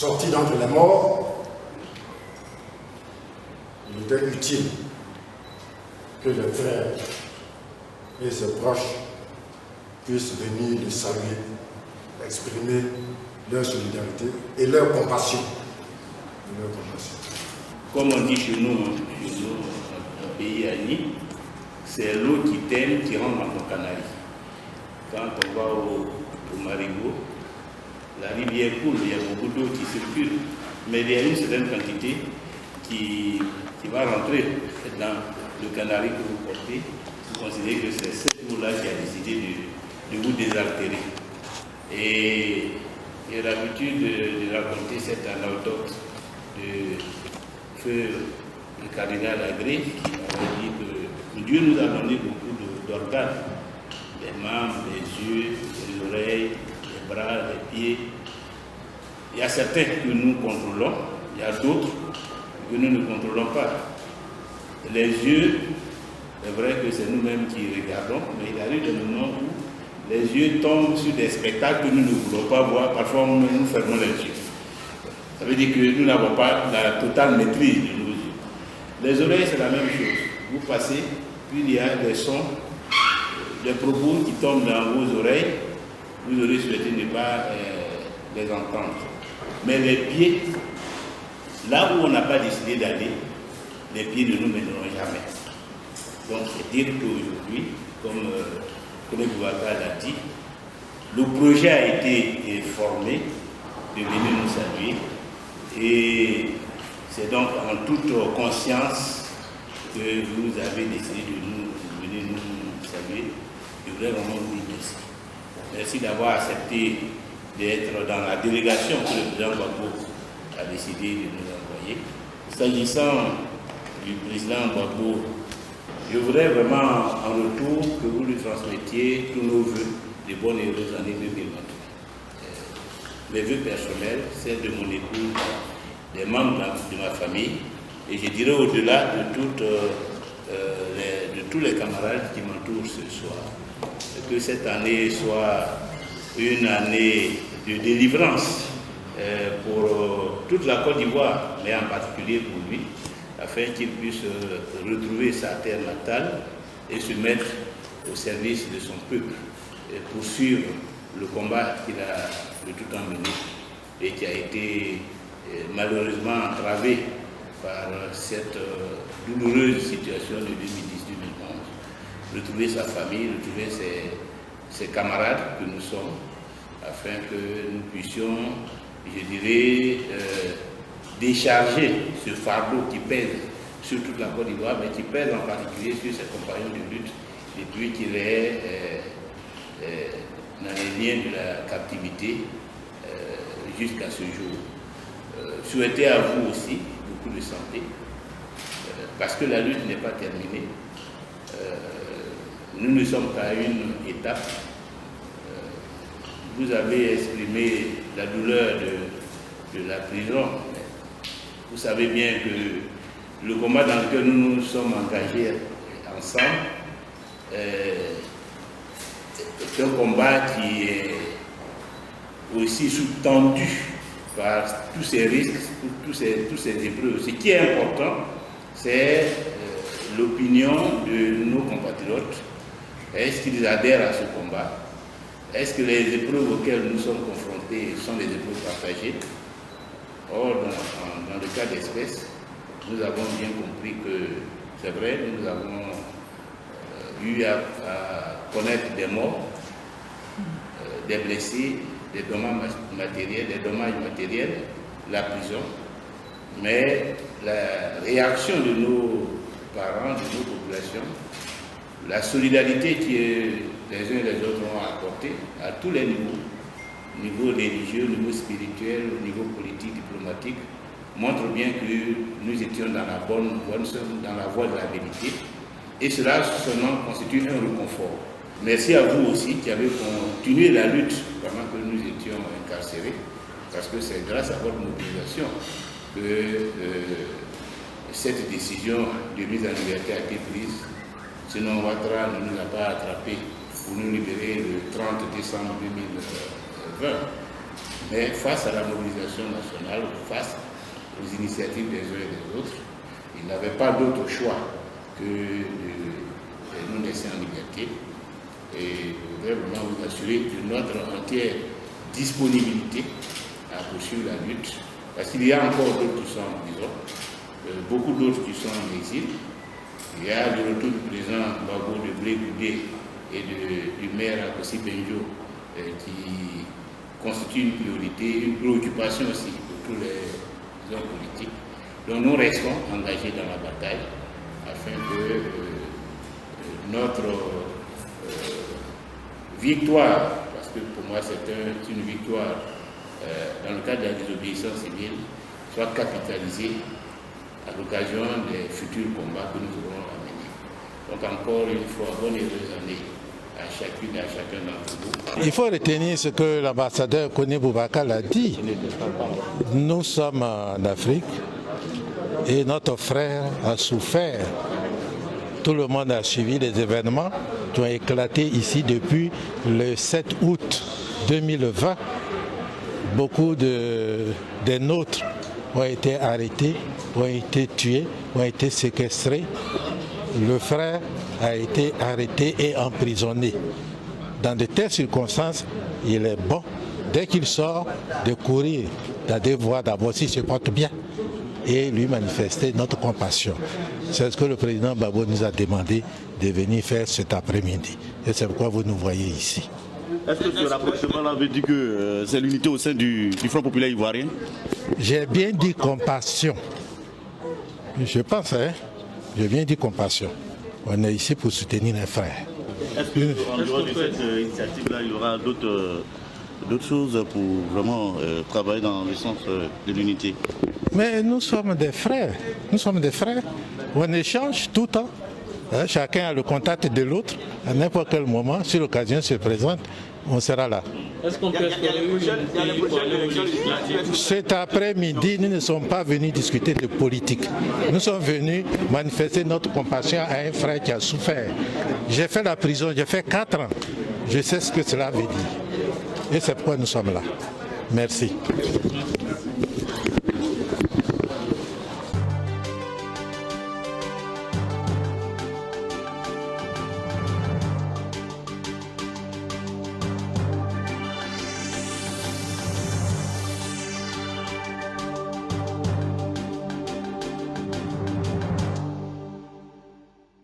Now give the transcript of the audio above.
sorti d'entre les morts, il était utile que les frères et ses proches puissent venir le saluer, exprimer leur solidarité et leur compassion. Comme on dit chez nous un pays ami, c'est l'eau qui t'aime qui rentre dans ton canal. Quand on va au Marigot, la rivière coule, il y a beaucoup d'eau qui circule, mais il y a une certaine quantité qui va rentrer dans le canal que vous portez. Vous considérez que c'est cette eau-là qui a décidé de vous désaltérer. Et j'ai l'habitude de raconter cette anecdote de feu le cardinal Agré qui m'avait dit que Dieu nous a donné beaucoup d'organes, les mains, les yeux, les oreilles, les bras, les pieds. Il y a certains que nous contrôlons, il y a d'autres que nous ne contrôlons pas. Les yeux, c'est vrai que c'est nous-mêmes qui regardons, mais il arrive des moments où les yeux tombent sur des spectacles que nous ne voulons pas voir, parfois nous fermons les yeux. Ça veut dire que nous n'avons pas la totale maîtrise de nos yeux. Les oreilles, c'est la même chose. Vous passez, puis il y a des sons, des propos qui tombent dans vos oreilles, vous aurez souhaité ne pas les entendre. Mais les pieds, là où on n'a pas décidé d'aller, les pieds ne nous mèneront jamais. Donc c'est dire qu'aujourd'hui, comme le Boubacar l'a dit, le projet a été formé de venir nous saluer et c'est donc en toute conscience que vous avez décidé de venir nous saluer. Je voudrais vraiment vous dire merci. Merci d'avoir accepté d'être dans la délégation que le président Gbagbo a décidé de nous envoyer. S'agissant du président Gbagbo, je voudrais vraiment en retour que vous lui transmettiez tous nos vœux de bonnes et heureuses années 2023. Mes vœux personnels, celles de mon épouse, des membres de ma famille, et je dirais au-delà de tous les camarades qui m'entourent ce soir. Que cette année soit une année de délivrance pour toute la Côte d'Ivoire, mais en particulier pour lui, afin qu'il puisse retrouver sa terre natale et se mettre au service de son peuple et poursuivre le combat qu'il a de tout temps mené et qui a été malheureusement entravé par cette douloureuse situation de 2010-2011. Retrouver sa famille, retrouver ses camarades que nous sommes, afin que nous puissions, je dirais, décharger ce fardeau qui pèse sur toute la Côte d'Ivoire, mais qui pèse en particulier sur ses compagnons de lutte depuis qu'il est dans les liens de la captivité jusqu'à ce jour. Souhaiter à vous aussi beaucoup de santé, parce que la lutte n'est pas terminée. Nous ne sommes qu'à une étape. Vous avez exprimé la douleur de la prison. Vous savez bien que le combat dans lequel nous nous sommes engagés ensemble est un combat qui est aussi sous-tendu par tous ces risques, tous ces épreuves. Ce qui est important, c'est l'opinion de nos compatriotes. Est-ce qu'ils adhèrent à ce combat? Est-ce que les épreuves auxquelles nous sommes confrontés sont des épreuves partagées? Or, dans le cas d'espèce, nous avons bien compris que c'est vrai, nous avons eu à connaître des morts, des blessés, des dommages matériels, la prison. Mais la réaction de nos parents, de nos populations, la solidarité que les uns et les autres ont apportée à tous les niveaux, au niveau religieux, au niveau spirituel, au niveau politique, diplomatique, montre bien que nous étions dans la bonne dans la voie de la vérité. Et cela seulement constitue un réconfort. Merci à vous aussi qui avez continué la lutte pendant que nous étions incarcérés, parce que c'est grâce à votre mobilisation que cette décision de mise en liberté a été prise. Sinon, Ouattara ne nous a pas attrapés pour nous libérer le 30 décembre 2020. Mais face à la mobilisation nationale, face aux initiatives des uns et des autres, ils n'avaient pas d'autre choix que de nous laisser en liberté. Et je voudrais vraiment vous assurer de notre entière disponibilité à poursuivre la lutte, parce qu'il y a encore d'autres qui sont en prison, beaucoup d'autres qui sont en exil. Il y a le retour du président Gbagbo de Blé Goudé et du maire Akossi Benjo qui constitue une priorité, une préoccupation aussi pour tous les hommes politiques. Donc nous restons engagés dans la bataille afin que notre victoire, parce que pour moi c'est une victoire dans le cadre de la désobéissance civile, soit capitalisée à l'occasion des futurs combats que nous aurons à mener. Donc encore une fois, bonne et heureuse année à chacune et à chacun d'entre vous. Il faut retenir ce que l'ambassadeur Kone Boubacar a dit. Nous sommes en Afrique et notre frère a souffert. Tout le monde a suivi les événements qui ont éclaté ici depuis le 7 août 2020. Beaucoup des nôtres ont été arrêtés, ont été tués, ont été séquestrés. Le frère a été arrêté et emprisonné. Dans de telles circonstances, il est bon, dès qu'il sort, de courir, d'aller voir d'abord s'il se porte bien et lui manifester notre compassion. C'est ce que le président Gbagbo nous a demandé de venir faire cet après-midi. Et c'est pourquoi vous nous voyez ici. Est-ce que ce rapprochement veut dire que c'est l'unité au sein du Front populaire ivoirien? J'ai bien dit compassion. Je pense, j'ai bien dit compassion. On est ici pour soutenir les frères. Est-ce qu'en dehors de cette initiative-là, il y aura d'autres choses pour vraiment travailler dans le sens de l'unité? Mais nous sommes des frères. Nous sommes des frères. On échange tout le temps. Chacun a le contact de l'autre. À n'importe quel moment, si l'occasion se présente, on sera là. Est-ce qu'on peut espérer Cet après-midi, nous ne sommes pas venus discuter de politique. Nous sommes venus manifester notre compassion à un frère qui a souffert. J'ai fait la prison, j'ai fait 4 ans. Je sais ce que cela veut dire. Et c'est pourquoi nous sommes là. Merci.